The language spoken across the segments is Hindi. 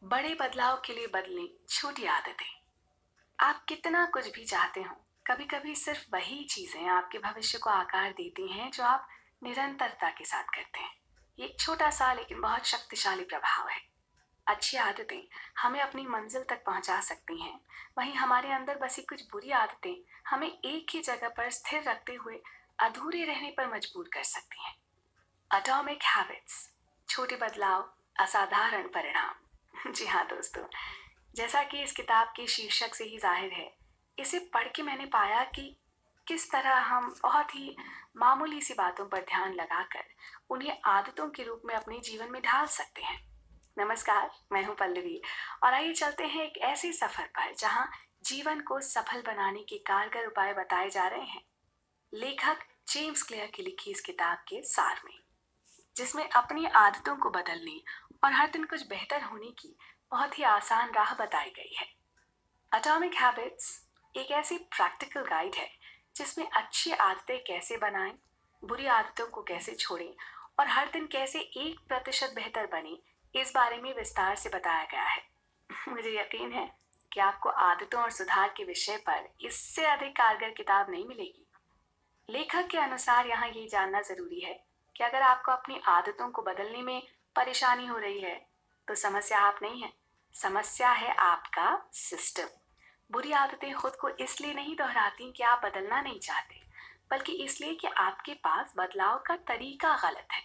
बड़े बदलाव के लिए बदलें छोटी आदतें। आप कितना कुछ भी चाहते हो, कभी कभी सिर्फ वही चीजें आपके भविष्य को आकार देती हैं जो आप निरंतरता के साथ करते हैं। ये एक छोटा सा लेकिन बहुत शक्तिशाली प्रभाव है। अच्छी आदतें हमें अपनी मंजिल तक पहुंचा सकती हैं, वहीं हमारे अंदर बसी कुछ बुरी आदतें हमें एक ही जगह पर स्थिर रखते हुए अधूरे रहने पर मजबूर कर सकती हैं। एटॉमिक हैबिट्स, छोटे बदलाव, असाधारण परिणाम। जी हाँ दोस्तों, जैसा कि इस किताब के शीर्षक से ही जाहिर है, इसे पढ़ के मैंने पाया कि किस तरह हम बहुत ही मामूली सी बातों पर ध्यान लगाकर उन्हें आदतों के रूप में अपने जीवन में ढाल सकते हैं। नमस्कार, मैं हूं पल्लवी और आइए चलते हैं एक ऐसे सफर पर जहां जीवन को सफल बनाने के कारगर उपाय बताए जा रहे हैं, लेखक जेम्स क्लियर की लिखी इस किताब के सार में, जिसमें अपनी आदतों को बदलने और हर दिन कुछ बेहतर होने की बहुत ही आसान राह बताई गई है। एटॉमिक हैबिट्स एक ऐसी प्रैक्टिकल गाइड है जिसमें अच्छी आदतें कैसे बनाएं, बुरी आदतों को कैसे छोड़ें और हर दिन कैसे 1% बेहतर बने, इस बारे में विस्तार से बताया गया है। मुझे यकीन है कि आपको आदतों और सुधार के विषय पर इससे अधिक कारगर किताब नहीं मिलेगी। लेखक के अनुसार यहाँ ये जानना जरूरी है कि अगर आपको अपनी आदतों को बदलने में परेशानी हो रही है, तो समस्या आप नहीं है, समस्या है आपका सिस्टम। बुरी आदतें खुद को इसलिए नहीं दोहराती कि आप बदलना नहीं चाहते, बल्कि इसलिए कि आपके पास बदलाव का तरीका गलत है।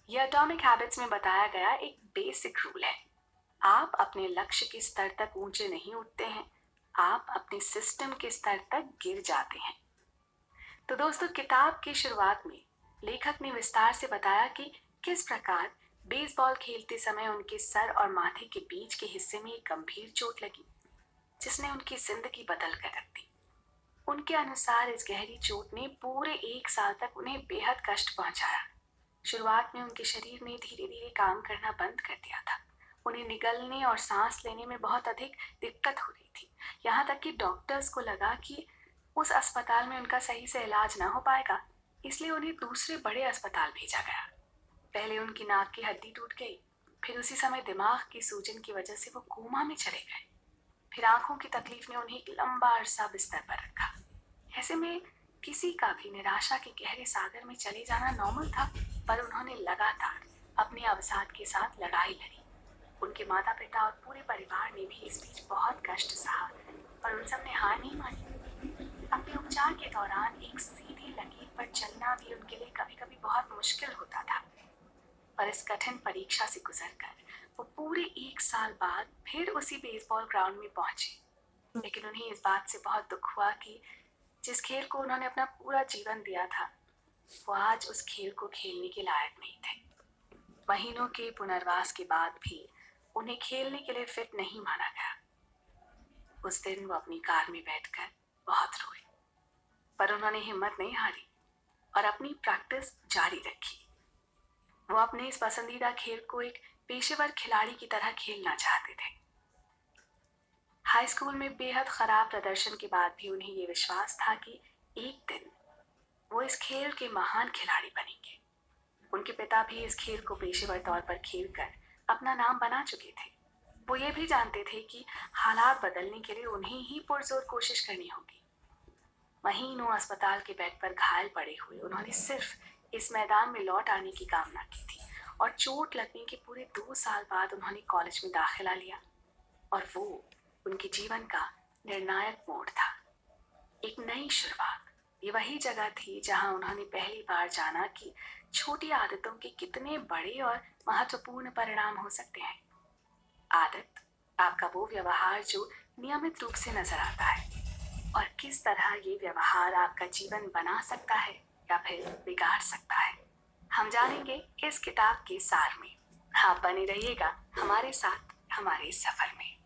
यह एटॉमिक हैबिट्स में बताया गया एक बेसिक रूल है। आप अपने लक्ष्य के स्तर तक ऊंचे नहीं उठते हैं, आप अपने सिस्टम के स्तर तक गिर जाते हैं। तो दोस्तों, किताब की शुरुआत में लेखक ने विस्तार से बताया कि किस प्रकार बेसबॉल खेलते समय उनके सर और माथे के बीच के हिस्से में एक गंभीर चोट लगी, जिसने उनकी जिंदगी बदल कर रख दी। उनके अनुसार इस गहरी चोट ने पूरे 1 साल तक उन्हें बेहद कष्ट पहुंचाया। शुरुआत में उनके शरीर ने धीरे धीरे काम करना बंद कर दिया था। उन्हें निगलने और सांस लेने में बहुत अधिक दिक्कत हो रही थी। यहाँ तक कि डॉक्टर्स को लगा कि उस अस्पताल में उनका सही से इलाज ना हो पाएगा, इसलिए उन्हें दूसरे बड़े अस्पताल भेजा गया। पहले उनकी नाक की हड्डी टूट गई, फिर उसी समय दिमाग की सूजन की वजह से वो कोमा में चले गए। फिर आंखों की तकलीफ ने उन्हें एक लंबा अरसा बिस्तर पर रखा। ऐसे में किसी का भी निराशा के गहरे सागर में चले जाना नॉर्मल था, पर उन्होंने लगातार अपने अवसाद के साथ लड़ाई लड़ी। उनके माता पिता और पूरे परिवार ने भी इस बीच बहुत कष्ट सहा, पर उन सब ने हार नहीं मानी। अपने उपचार के दौरान एक सीधी लकीर पर चलना भी उनके लिए कभी कभी बहुत मुश्किल होता था। पर इस कठिन परीक्षा से गुजरकर वो पूरे 1 साल बाद फिर उसी बेसबॉल ग्राउंड में पहुंचे। लेकिन उन्हें इस बात से बहुत दुख हुआ कि जिस खेल को उन्होंने अपना पूरा जीवन दिया था, वो आज उस खेल को खेलने के लायक नहीं थे। महीनों के पुनर्वास के बाद भी उन्हें खेलने के लिए फिट नहीं माना गया। उस दिन वो अपनी कार में बैठकर बहुत रोए, पर उन्होंने हिम्मत नहीं हारी और अपनी प्रैक्टिस जारी रखी। वो अपने इस पसंदीदा खेल को एक पेशेवर खिलाड़ी की तरह खेलना चाहते थे। हाई स्कूल में बेहद खराब प्रदर्शन के बाद भी उन्हें ये विश्वास था कि एक दिन वो इस खेल के महान खिलाड़ी बनेंगे। उनके पिता भी इस खेल को पेशेवर तौर पर खेलकर अपना नाम बना चुके थे। वो ये भी जानते थे कि हालात बदलने के लिए उन्हें ही पुरजोर कोशिश करनी होगी। महीनों अस्पताल के बेड पर घायल पड़े हुए उन्होंने सिर्फ इस मैदान में लौट आने की कामना की थी, और चोट लगने के पूरे 2 साल बाद उन्होंने कॉलेज में दाखिला लिया। और वो उनके जीवन का निर्णायक मोड़ था, एक नई शुरुआत। ये वही जगह थी जहां उन्होंने पहली बार जाना कि छोटी आदतों के कितने बड़े और महत्वपूर्ण परिणाम हो सकते हैं। आदत आपका वो व्यवहार जो नियमित रूप से नजर आता है, और किस तरह ये व्यवहार आपका जीवन बना सकता है या फिर बिगाड़ सकता है, हम जानेंगे इस किताब के सार में। आप बने रहिएगा हमारे साथ हमारे सफर में।